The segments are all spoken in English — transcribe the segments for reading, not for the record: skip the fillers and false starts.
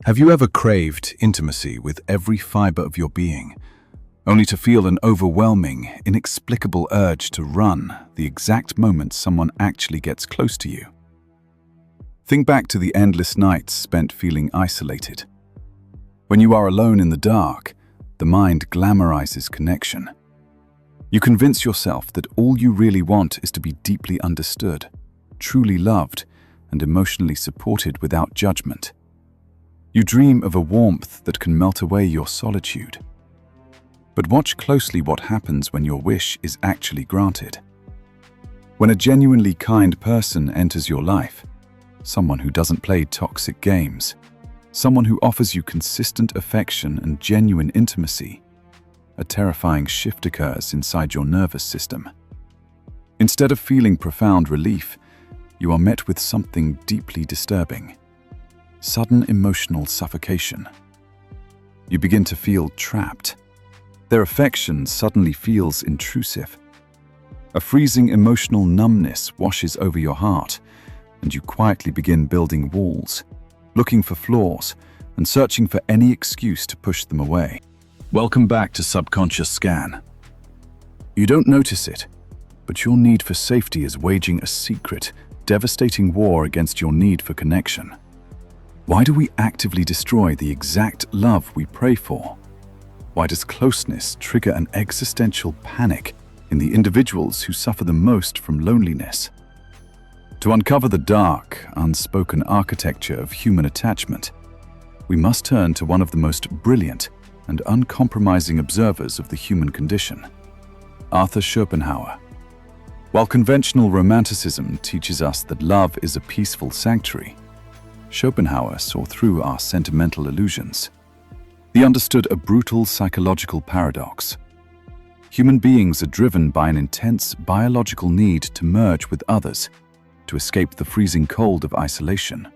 Have you ever craved intimacy with every fiber of your being, only to feel an overwhelming, inexplicable urge to run the exact moment someone actually gets close to you? Think back to the endless nights spent feeling isolated. When you are alone in the dark, the mind glamorizes connection. You convince yourself that all you really want is to be deeply understood, truly loved, and emotionally supported without judgment. You dream of a warmth that can melt away your solitude. But watch closely what happens when your wish is actually granted. When a genuinely kind person enters your life, someone who doesn't play toxic games, someone who offers you consistent affection and genuine intimacy, a terrifying shift occurs inside your nervous system. Instead of feeling profound relief, you are met with something deeply disturbing. Sudden emotional suffocation. You begin to feel trapped. Their affection suddenly feels intrusive. A freezing emotional numbness washes over your heart, and you quietly begin building walls, looking for flaws, and searching for any excuse to push them away. Welcome back to Subconscious Scan. You don't notice it, but your need for safety is waging a secret, devastating war against your need for connection. Why do we actively destroy the exact love we pray for? Why does closeness trigger an existential panic in the individuals who suffer the most from loneliness? To uncover the dark, unspoken architecture of human attachment, we must turn to one of the most brilliant and uncompromising observers of the human condition, Arthur Schopenhauer. While conventional romanticism teaches us that love is a peaceful sanctuary, Schopenhauer saw through our sentimental illusions. He understood a brutal psychological paradox. Human beings are driven by an intense biological need to merge with others, to escape the freezing cold of isolation.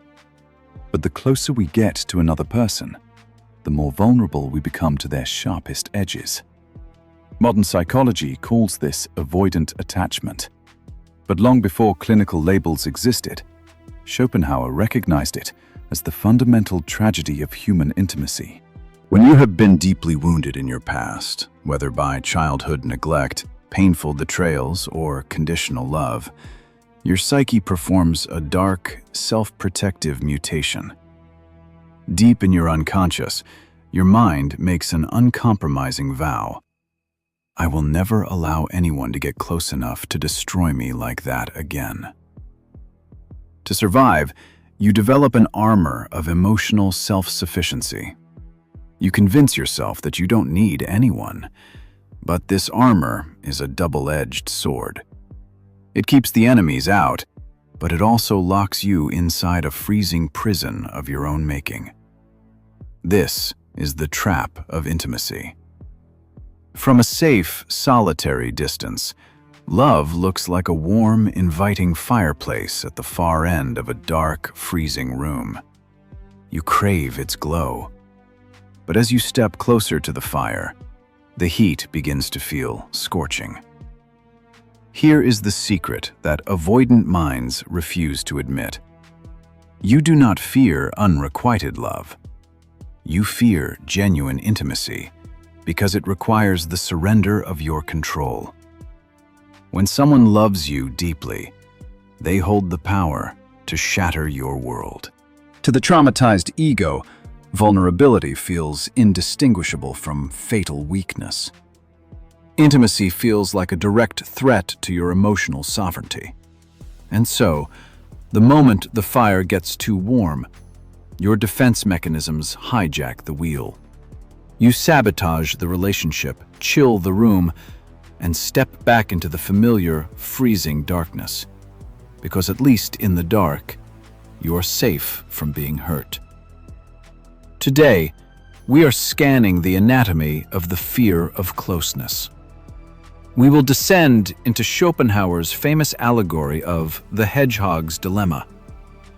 But the closer we get to another person, the more vulnerable we become to their sharpest edges. Modern psychology calls this avoidant attachment. But long before clinical labels existed, Schopenhauer recognized it as the fundamental tragedy of human intimacy. When you have been deeply wounded in your past, whether by childhood neglect, painful betrayals, or conditional love, your psyche performs a dark, self-protective mutation. Deep in your unconscious, your mind makes an uncompromising vow. I will never allow anyone to get close enough to destroy me like that again. To survive, you develop an armor of emotional self-sufficiency. You convince yourself that you don't need anyone, but this armor is a double-edged sword. It keeps the enemies out, but it also locks you inside a freezing prison of your own making. This is the trap of intimacy. From a safe, solitary distance, love looks like a warm, inviting fireplace at the far end of a dark, freezing room. You crave its glow. But as you step closer to the fire, the heat begins to feel scorching. Here is the secret that avoidant minds refuse to admit. You do not fear unrequited love. You fear genuine intimacy because it requires the surrender of your control. When someone loves you deeply, they hold the power to shatter your world. To the traumatized ego, vulnerability feels indistinguishable from fatal weakness. Intimacy feels like a direct threat to your emotional sovereignty. And so, the moment the fire gets too warm, your defense mechanisms hijack the wheel. You sabotage the relationship, chill the room, and step back into the familiar, freezing darkness. Because at least in the dark, you are safe from being hurt. Today, we are scanning the anatomy of the fear of closeness. We will descend into Schopenhauer's famous allegory of the Hedgehog's Dilemma.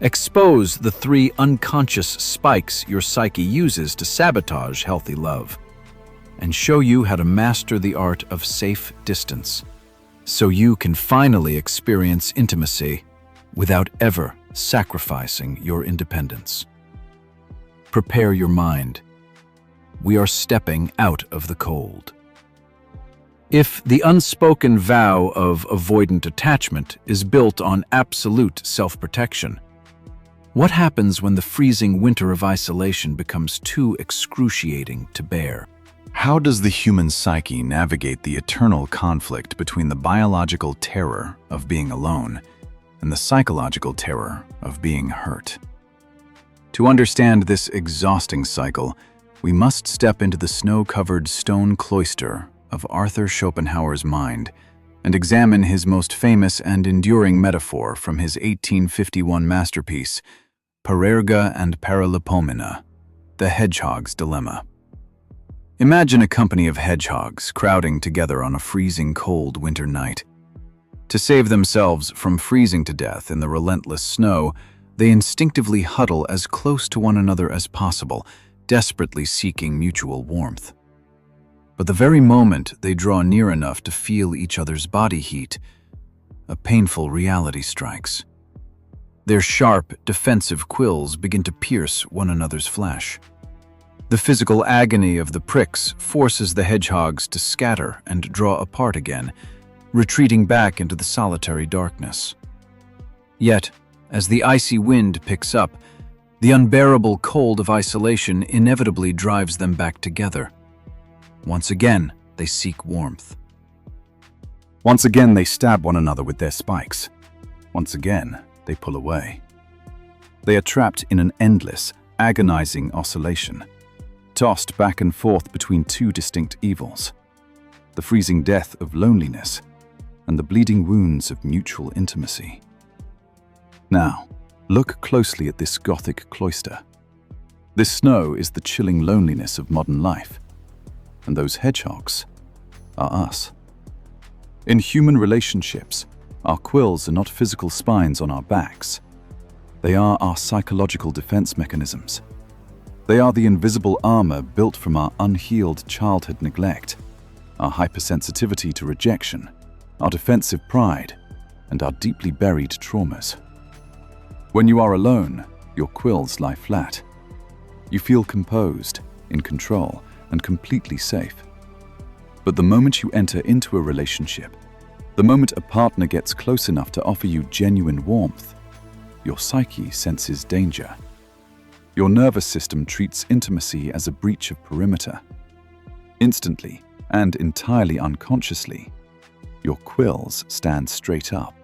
Expose the 3 unconscious spikes your psyche uses to sabotage healthy love, and show you how to master the art of safe distance, so you can finally experience intimacy without ever sacrificing your independence. Prepare your mind. We are stepping out of the cold. If the unspoken vow of avoidant attachment is built on absolute self-protection, what happens when the freezing winter of isolation becomes too excruciating to bear? How does the human psyche navigate the eternal conflict between the biological terror of being alone and the psychological terror of being hurt? To understand this exhausting cycle, we must step into the snow-covered stone cloister of Arthur Schopenhauer's mind and examine his most famous and enduring metaphor from his 1851 masterpiece, Parerga and Paralipomena, The Hedgehog's Dilemma. Imagine a company of hedgehogs crowding together on a freezing cold winter night. To save themselves from freezing to death in the relentless snow, they instinctively huddle as close to one another as possible, desperately seeking mutual warmth. But the very moment they draw near enough to feel each other's body heat, a painful reality strikes. Their sharp, defensive quills begin to pierce one another's flesh. The physical agony of the pricks forces the hedgehogs to scatter and draw apart again, retreating back into the solitary darkness. Yet, as the icy wind picks up, the unbearable cold of isolation inevitably drives them back together. Once again, they seek warmth. Once again, they stab one another with their spikes. Once again, they pull away. They are trapped in an endless, agonizing oscillation, tossed back and forth between two distinct evils: the freezing death of loneliness and the bleeding wounds of mutual intimacy. Now, look closely at this Gothic cloister. This snow is the chilling loneliness of modern life, and those hedgehogs are us. In human relationships, our quills are not physical spines on our backs. They are our psychological defense mechanisms. They are the invisible armor built from our unhealed childhood neglect, our hypersensitivity to rejection, our defensive pride, and our deeply buried traumas. When you are alone, your quills lie flat. You feel composed, in control, and completely safe. But the moment you enter into a relationship, the moment a partner gets close enough to offer you genuine warmth, your psyche senses danger. Your nervous system treats intimacy as a breach of perimeter. Instantly, and entirely unconsciously, your quills stand straight up.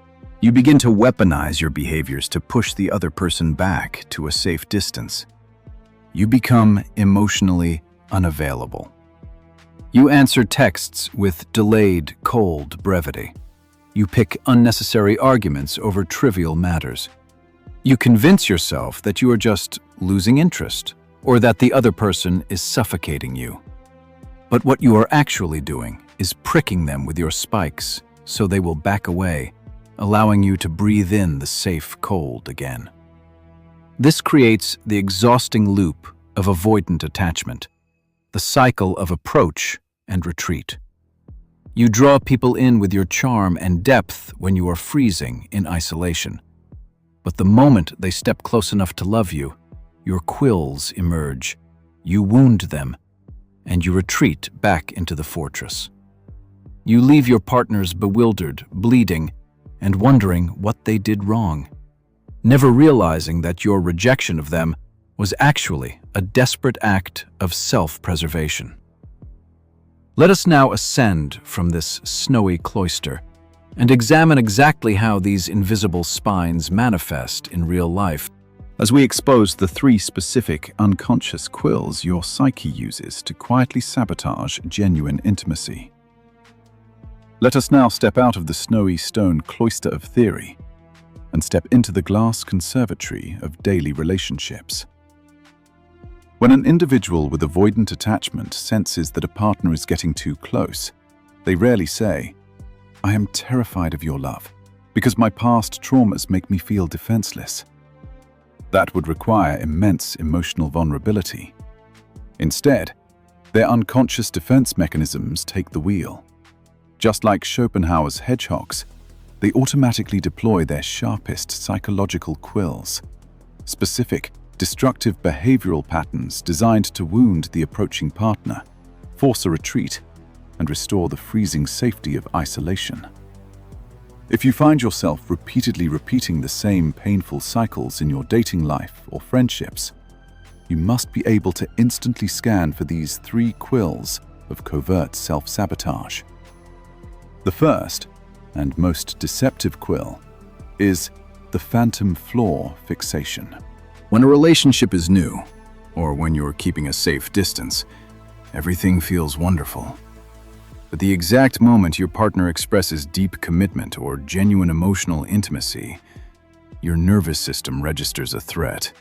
You begin to weaponize your behaviors to push the other person back to a safe distance. You become emotionally unavailable. You answer texts with delayed, cold brevity. You pick unnecessary arguments over trivial matters. You convince yourself that you are just losing interest, or that the other person is suffocating you. But what you are actually doing is pricking them with your spikes so they will back away, allowing you to breathe in the safe cold again. This creates the exhausting loop of avoidant attachment, the cycle of approach and retreat. You draw people in with your charm and depth when you are freezing in isolation. But the moment they step close enough to love you, your quills emerge, you wound them, and you retreat back into the fortress. You leave your partners bewildered, bleeding, and wondering what they did wrong, never realizing that your rejection of them was actually a desperate act of self-preservation. Let us now ascend from this snowy cloister and examine exactly how these invisible spines manifest in real life, as we expose the 3 specific unconscious quills your psyche uses to quietly sabotage genuine intimacy. Let us now step out of the snowy stone cloister of theory and step into the glass conservatory of daily relationships. When an individual with avoidant attachment senses that a partner is getting too close, they rarely say, "I am terrified of your love because my past traumas make me feel defenseless." That would require immense emotional vulnerability. Instead, their unconscious defense mechanisms take the wheel. Just like Schopenhauer's hedgehogs, they automatically deploy their sharpest psychological quills, specific, destructive behavioral patterns designed to wound the approaching partner, force a retreat, and restore the freezing safety of isolation. If you find yourself repeatedly repeating the same painful cycles in your dating life or friendships, you must be able to instantly scan for these 3 quills of covert self-sabotage. The first, and most deceptive quill, is the Phantom Flaw Fixation. When a relationship is new, or when you're keeping a safe distance, everything feels wonderful. But the exact moment your partner expresses deep commitment or genuine emotional intimacy, your nervous system registers a threat.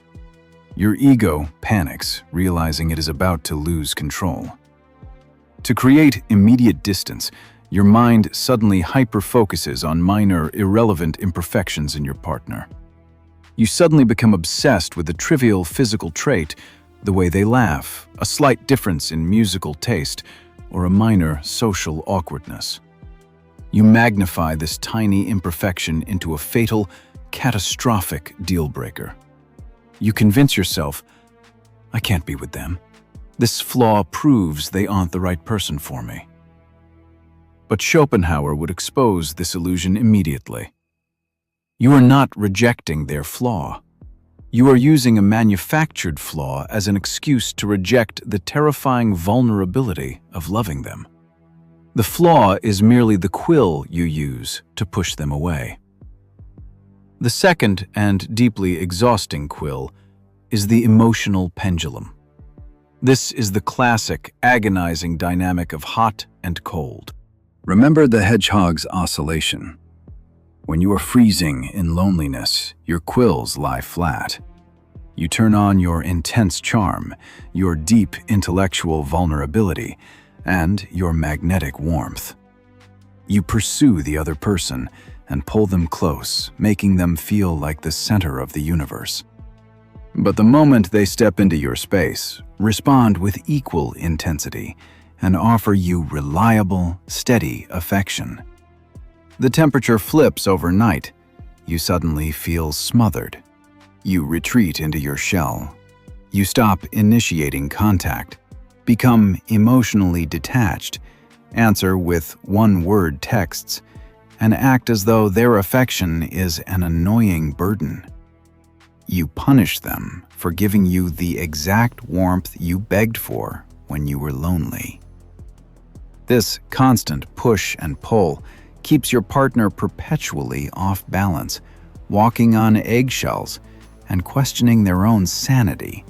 Your ego panics, realizing it is about to lose control. To create immediate distance, your mind suddenly hyper-focuses on minor, irrelevant imperfections in your partner. You suddenly become obsessed with a trivial physical trait, the way they laugh, a slight difference in musical taste, or a minor social awkwardness. You magnify this tiny imperfection into a fatal, catastrophic deal-breaker. You convince yourself, I can't be with them. This flaw proves they aren't the right person for me. But Schopenhauer would expose this illusion immediately. You are not rejecting their flaw. You are using a manufactured flaw as an excuse to reject the terrifying vulnerability of loving them. The flaw is merely the quill you use to push them away. The second and deeply exhausting quill is the emotional pendulum. This is the classic, agonizing dynamic of hot and cold. Remember the hedgehog's oscillation. When you are freezing in loneliness, your quills lie flat. You turn on your intense charm, your deep intellectual vulnerability, and your magnetic warmth. You pursue the other person and pull them close, making them feel like the center of the universe. But the moment they step into your space, respond with equal intensity and offer you reliable, steady affection. The temperature flips overnight. You suddenly feel smothered. You retreat into your shell. You stop initiating contact, become emotionally detached, answer with one-word texts, and act as though their affection is an annoying burden. You punish them for giving you the exact warmth you begged for when you were lonely. This constant push and pull keeps your partner perpetually off balance, walking on eggshells and questioning their own sanity,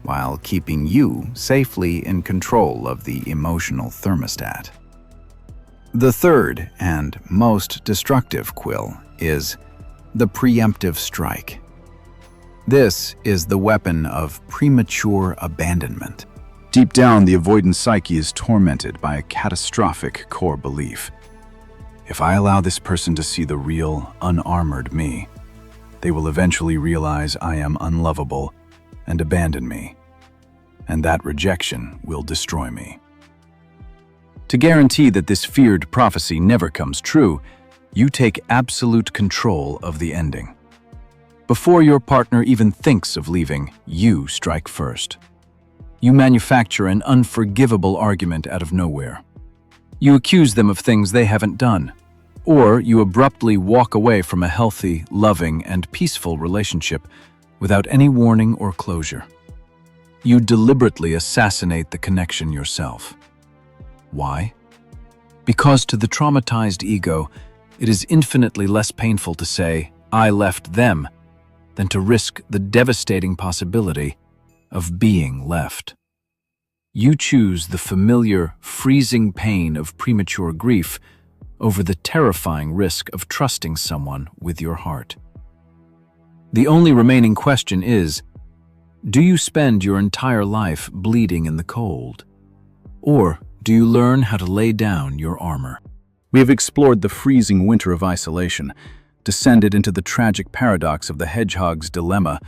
while keeping you safely in control of the emotional thermostat. The third and most destructive quill is the Preemptive Strike. This is the weapon of premature abandonment. Deep down, the avoidant psyche is tormented by a catastrophic core belief. If I allow this person to see the real, unarmored me, they will eventually realize I am unlovable and abandon me, and that rejection will destroy me. To guarantee that this feared prophecy never comes true, you take absolute control of the ending. Before your partner even thinks of leaving, you strike first. You manufacture an unforgivable argument out of nowhere. You accuse them of things they haven't done, or you abruptly walk away from a healthy, loving, and peaceful relationship without any warning or closure. You deliberately assassinate the connection yourself. Why? Because to the traumatized ego, it is infinitely less painful to say, I left them, than to risk the devastating possibility of being left. You choose the familiar, freezing pain of premature grief over the terrifying risk of trusting someone with your heart. The only remaining question is, do you spend your entire life bleeding in the cold? Or do you learn how to lay down your armor? We have explored the freezing winter of isolation, descended into the tragic paradox of the Hedgehog's Dilemma,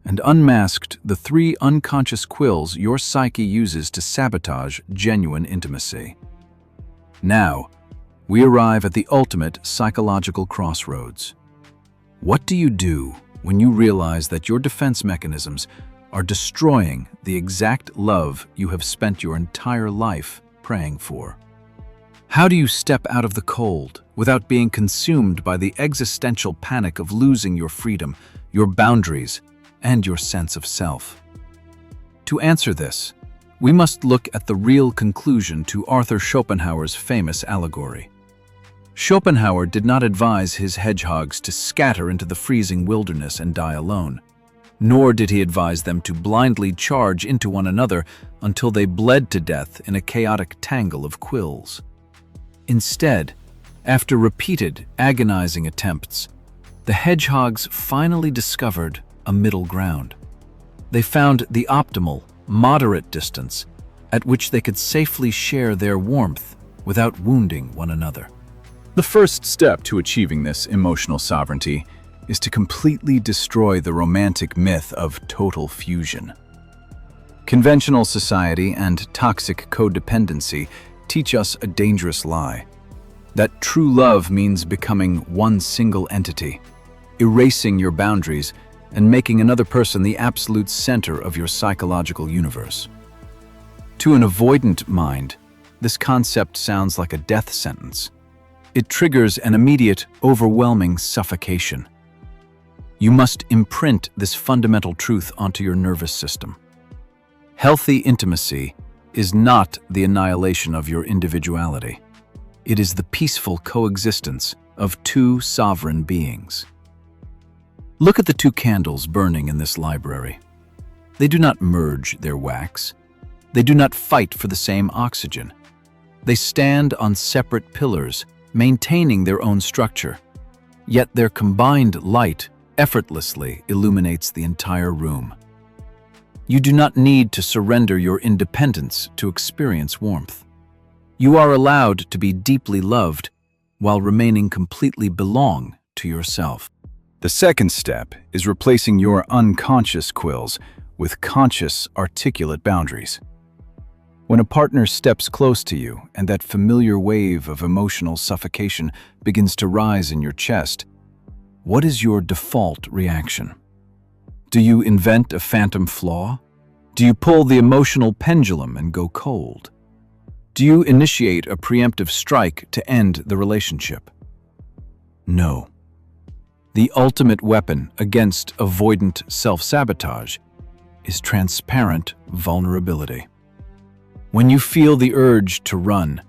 and unmasked the 3 unconscious quills your psyche uses to sabotage genuine intimacy. Now, we arrive at the ultimate psychological crossroads. What do you do when you realize that your defense mechanisms are destroying the exact love you have spent your entire life praying for. How do you step out of the cold without being consumed by the existential panic of losing your freedom, your boundaries, and your sense of self? To answer this, we must look at the real conclusion to Arthur Schopenhauer's famous allegory. Schopenhauer did not advise his hedgehogs to scatter into the freezing wilderness and die alone, nor did he advise them to blindly charge into one another until they bled to death in a chaotic tangle of quills. Instead, after repeated, agonizing attempts, the hedgehogs finally discovered a middle ground. They found the optimal, moderate distance at which they could safely share their warmth without wounding one another. The first step to achieving this emotional sovereignty is to completely destroy the romantic myth of total fusion. Conventional society and toxic codependency teach us a dangerous lie: that true love means becoming one single entity, erasing your boundaries, and making another person the absolute center of your psychological universe. To an avoidant mind, this concept sounds like a death sentence. It triggers an immediate, overwhelming suffocation. You must imprint this fundamental truth onto your nervous system. Healthy intimacy is not the annihilation of your individuality. It is the peaceful coexistence of two sovereign beings. Look at the two candles burning in this library. They do not merge their wax. They do not fight for the same oxygen. They stand on separate pillars, maintaining their own structure. Yet their combined light effortlessly illuminates the entire room. You do not need to surrender your independence to experience warmth. You are allowed to be deeply loved while remaining completely belong to yourself. The second step is replacing your unconscious quills with conscious, articulate boundaries. When a partner steps close to you and that familiar wave of emotional suffocation begins to rise in your chest, what is your default reaction? Do you invent a phantom flaw? Do you pull the emotional pendulum and go cold? Do you initiate a preemptive strike to end the relationship? No. The ultimate weapon against avoidant self-sabotage is transparent vulnerability. When you feel the urge to run,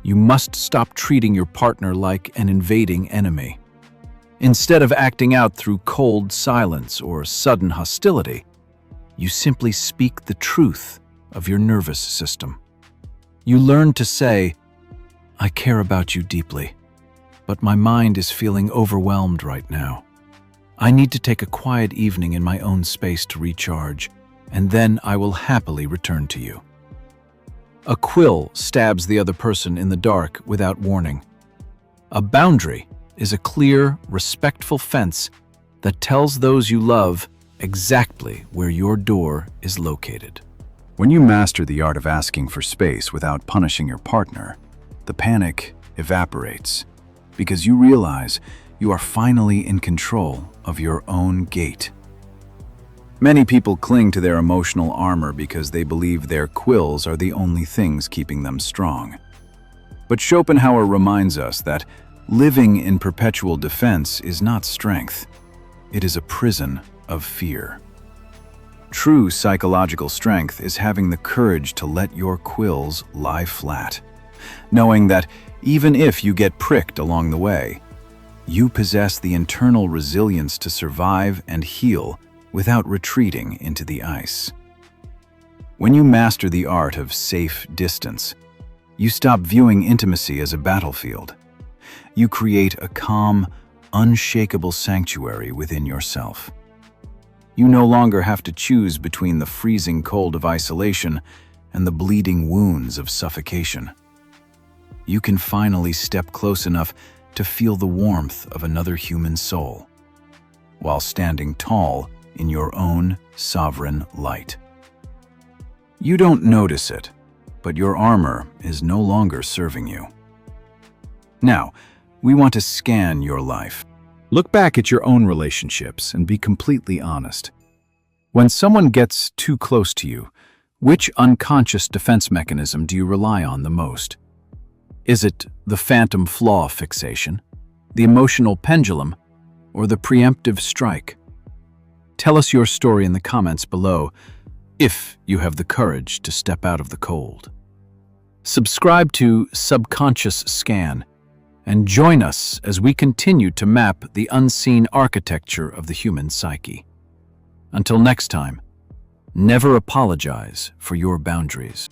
you must stop treating your partner like an invading enemy. Instead of acting out through cold silence or sudden hostility, you simply speak the truth of your nervous system. You learn to say, "I care about you deeply, but my mind is feeling overwhelmed right now. I need to take a quiet evening in my own space to recharge, and then I will happily return to you." A quill stabs the other person in the dark without warning. A boundary is a clear, respectful fence that tells those you love exactly where your door is located. When you master the art of asking for space without punishing your partner, the panic evaporates because you realize you are finally in control of your own gate. Many people cling to their emotional armor because they believe their quills are the only things keeping them strong. But Schopenhauer reminds us that living in perpetual defense is not strength. It is a prison of fear. True psychological strength is having the courage to let your quills lie flat, knowing that even if you get pricked along the way, you possess the internal resilience to survive and heal without retreating into the ice. When you master the art of safe distance, you stop viewing intimacy as a battlefield. You create a calm, unshakable sanctuary within yourself. You no longer have to choose between the freezing cold of isolation and the bleeding wounds of suffocation. You can finally step close enough to feel the warmth of another human soul, while standing tall in your own sovereign light. You don't notice it, but your armor is no longer serving you. Now, we want to scan your life. Look back at your own relationships and be completely honest. When someone gets too close to you, which unconscious defense mechanism do you rely on the most? Is it the Phantom Flaw Fixation, the Emotional Pendulum, or the Preemptive Strike? Tell us your story in the comments below, if you have the courage to step out of the cold. Subscribe to Subconscious Scan and join us as we continue to map the unseen architecture of the human psyche. Until next time, never apologize for your boundaries.